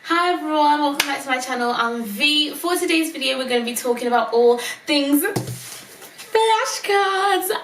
Hi everyone, welcome back to my channel. I'm V. For today's video we're going to be talking about all things flashcards.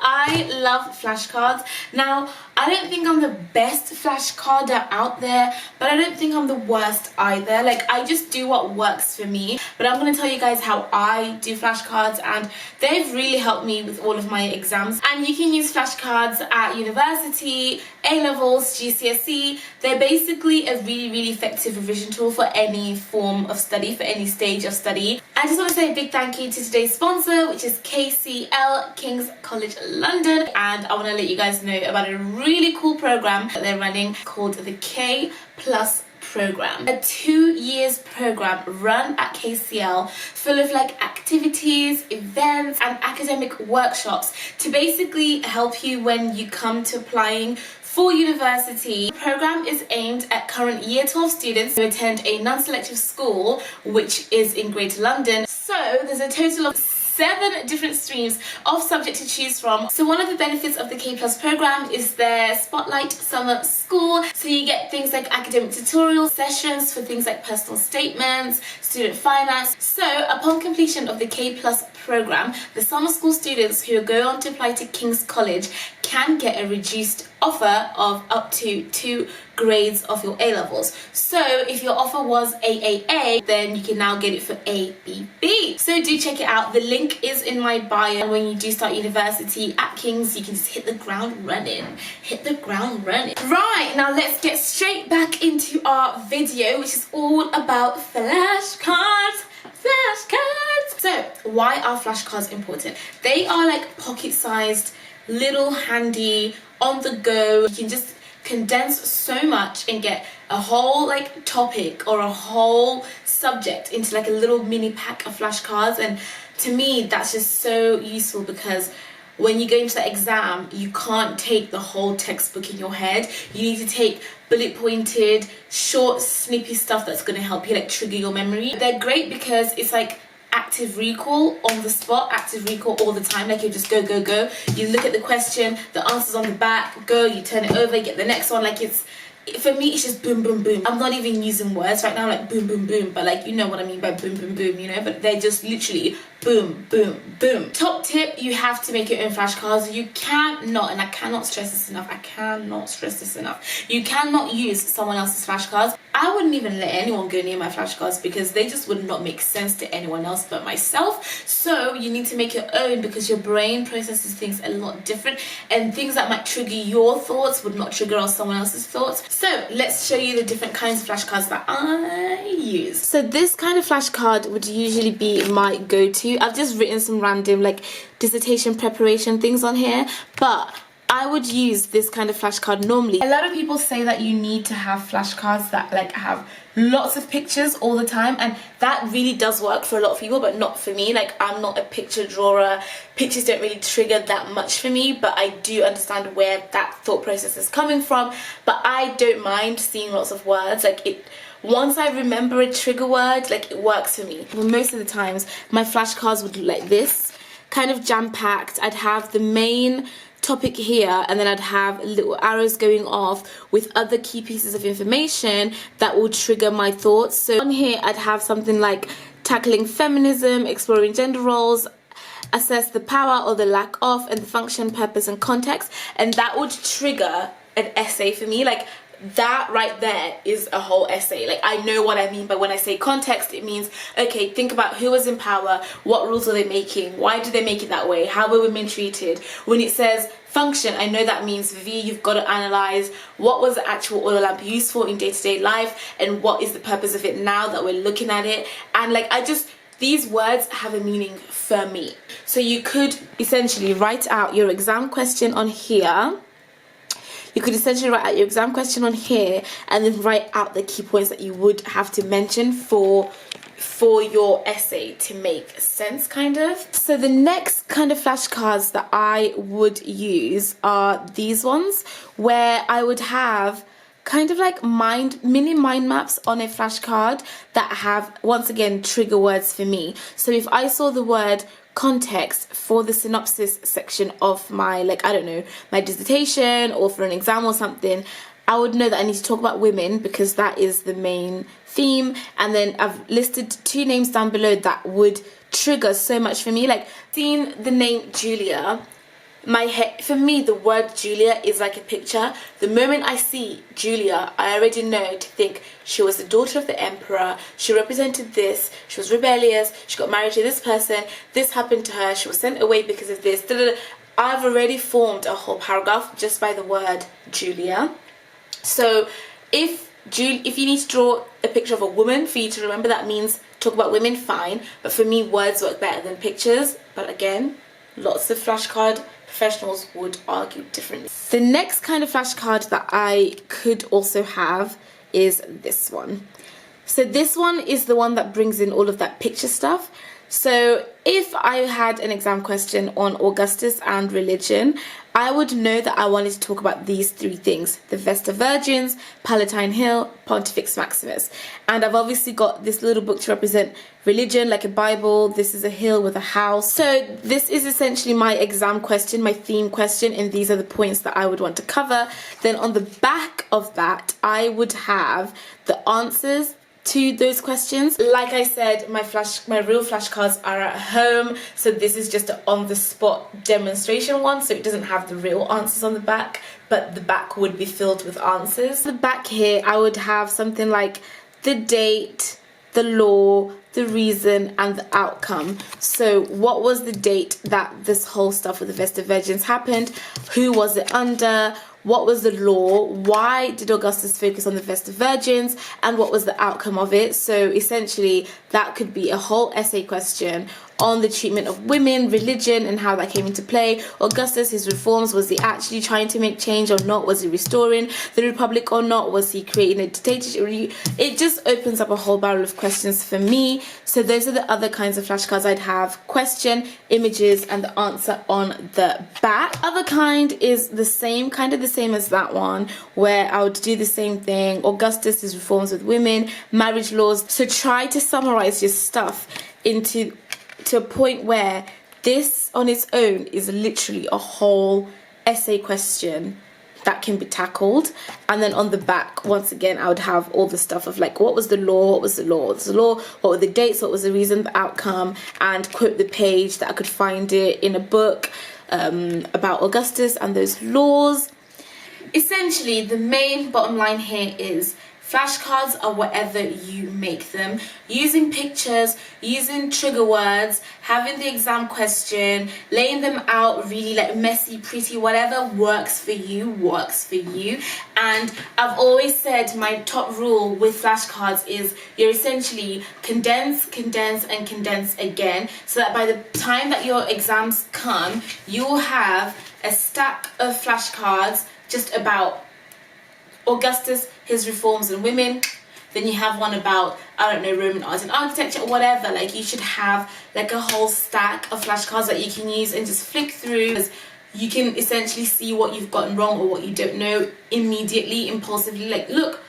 I love flashcards. Now, I don't think I'm the best flashcarder out there, but I don't think I'm the worst either. Like, I just do what works for me. But I'm going to tell you guys how I do flashcards, and they've really helped me with all of my exams. And you can use flashcards at university, A-levels, GCSE. They're basically a really effective revision tool for any form of study, for any stage of study. I just want to say a big thank you to today's sponsor, which is KCL, King's College London. And I want to let you guys know about a really cool program that they're running called the K Plus program. A 2 years program run at KCL, full of like activities, events and academic workshops to basically help you when you come to applying for university. The program is aimed at current year 12 students who attend a non-selective school, which is in Greater London. So there's a total of 7 different streams of subject to choose from. So one of the benefits of the K Plus program is their Spotlight Summer School. So you get things like academic tutorial sessions for things like personal statements, student finance. So upon completion of the K Plus program, the summer school students who go on to apply to King's College can get a reduced offer of up to 2 grades of your A-levels. So if your offer was AAA, then you can now get it for ABB. So do check it out. The link is in my bio. And when you do start university at King's, you can just hit the ground running. Hit the ground running. Right, now let's get straight back into our video, which is all about flashcards. Flashcards! So why are flashcards important? They are like pocket-sized, little handy, on the go. You can just condense so much and get a whole like topic or a whole subject into like a little mini pack of flashcards. And to me that's just so useful, because when you go into that exam you can't take the whole textbook in your head. You need to take bullet pointed, short, snippy stuff that's going to help you like trigger your memory. They're great because it's like active recall on the spot, active recall all the time. Like you just go. You look at the question, the answer's on the back, go, you turn it over, you get the next one. Like for me it's just boom. I'm not even using words right now, like boom, but like you know what I mean by boom, you know, but they're just literally boom. Top tip, you have to make your own flashcards. You cannot, and I cannot stress this enough, you cannot use someone else's flashcards. I wouldn't even let anyone go near my flashcards because they just would not make sense to anyone else but myself. So you need to make your own, because your brain processes things a lot different, and things that might trigger your thoughts would not trigger someone else's thoughts. So let's show you the different kinds of flashcards that I use. So this kind of flashcard would usually be my go-to. I've just written some random like dissertation preparation things on here, but I would use this kind of flashcard normally. A lot of people say that you need to have flashcards that like have lots of pictures all the time, and that really does work for a lot of people, but not for me. Like, I'm not a picture drawer. Pictures don't really trigger that much for me, but I do understand where that thought process is coming from. But I don't mind seeing lots of words. Like, once I remember a trigger word, like, it works for me. Well, most of the times my flashcards would look like this, kind of jam-packed. I'd have the main topic here, and then I'd have little arrows going off with other key pieces of information that will trigger my thoughts. So on here I'd have something like tackling feminism, exploring gender roles, assess the power or the lack of, and the function, purpose and context, and that would trigger an essay for me. Like, that right there is a whole essay. Like, I know what I mean by when I say context. It means, okay, think about who was in power, what rules are they making, why did they make it that way, how were women treated. When it says function, I know that means V, you've got to analyze what was the actual oil lamp used for in day-to-day life, and what is the purpose of it now that we're looking at it. And like, these words have a meaning for me. So you could essentially write out your exam question on here. You could essentially write out your exam question on here, and then write out the key points that you would have to mention for your essay to make sense, kind of. So the next kind of flashcards that I would use are these ones, where I would have kind of like mini mind maps on a flashcard that have, once again, trigger words for me. So if I saw the word context for the synopsis section of my, like, I don't know, my dissertation or for an exam or something, I would know that I need to talk about women because that is the main theme, and then I've listed 2 names down below that would trigger so much for me. Like, seeing the name Julia, my head, for me, the word Julia is like a picture. The moment I see Julia, I already know to think she was the daughter of the emperor, she represented this, she was rebellious, she got married to this person, this happened to her, she was sent away because of this, da, da, da. I've already formed a whole paragraph just by the word Julia. So if you need to draw a picture of a woman for you to remember, that means talk about women, fine, but for me words work better than pictures. But again, lots of flashcard professionals would argue differently. The next kind of flashcard that I could also have is this one. So this one is the one that brings in all of that picture stuff. So if I had an exam question on Augustus and religion, I would know that I wanted to talk about these 3 things: the Vesta Virgins, Palatine Hill, Pontifex Maximus. And I've obviously got this little book to represent religion, like a Bible. This is a hill with a house. So this is essentially my exam question, my theme question, and these are the points that I would want to cover. Then on the back of that, I would have the answers to those questions. Like I said, my real flashcards are at home, so this is just an on-the-spot demonstration one, so it doesn't have the real answers on the back, but the back would be filled with answers. The back here, I would have something like the date, the law, the reason, and the outcome. So what was the date that this whole stuff with the Vesta Virgins happened? Who was it under? What was the law? Why did Augustus focus on the Vesta Virgins? And what was the outcome of it? So essentially, that could be a whole essay question on the treatment of women, religion, and how that came into play. Augustus, his reforms, was he actually trying to make change or not? Was he restoring the republic or not? Was he creating a dictatorship? It just opens up a whole barrel of questions for me. So those are the other kinds of flashcards I'd have: question, images, and the answer on the back. Other kind is the same, kind of the same as that one, where I would do the same thing: Augustus, his reforms with women, marriage laws. So try to summarize your stuff to a point where this on its own is literally a whole essay question that can be tackled. And then on the back, once again, I would have all the stuff of like, what was the law, what was the law, what was the law, what were the dates, what was the reason, the outcome, and quote the page that I could find it in a book about Augustus and those laws. Essentially, the main bottom line here is flashcards are whatever you make them. Using pictures, using trigger words, having the exam question, laying them out really like messy, pretty, whatever works for you, works for you. And I've always said my top rule with flashcards is you're essentially condense, condense, and condense again, so that by the time that your exams come, you'll have a stack of flashcards just about Augustus, his reforms and women. Then you have one about, I don't know, Roman art and architecture or whatever. Like, you should have like a whole stack of flashcards that you can use and just flick through, because you can essentially see what you've gotten wrong or what you don't know immediately, impulsively. Like, look,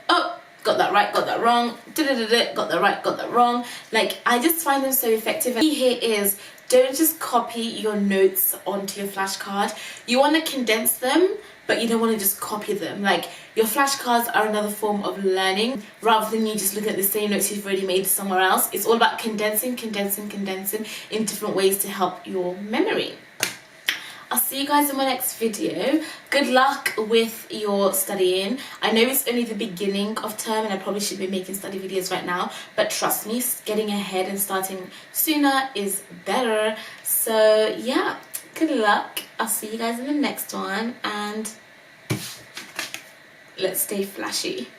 oh, got that right, got that wrong, got that right, got that wrong. Like, I just find them so effective. And the key here is, don't just copy your notes onto your flashcard. You want to condense them, but you don't want to just copy them. Like, your flashcards are another form of learning, rather than you just looking at the same notes you've already made somewhere else. It's all about condensing, condensing, condensing in different ways to help your memory. I'll see you guys in my next video. Good luck with your studying. I know it's only the beginning of term and I probably should be making study videos right now, but trust me, getting ahead and starting sooner is better. So yeah, good luck. I'll see you guys in the next one, and let's stay flashy.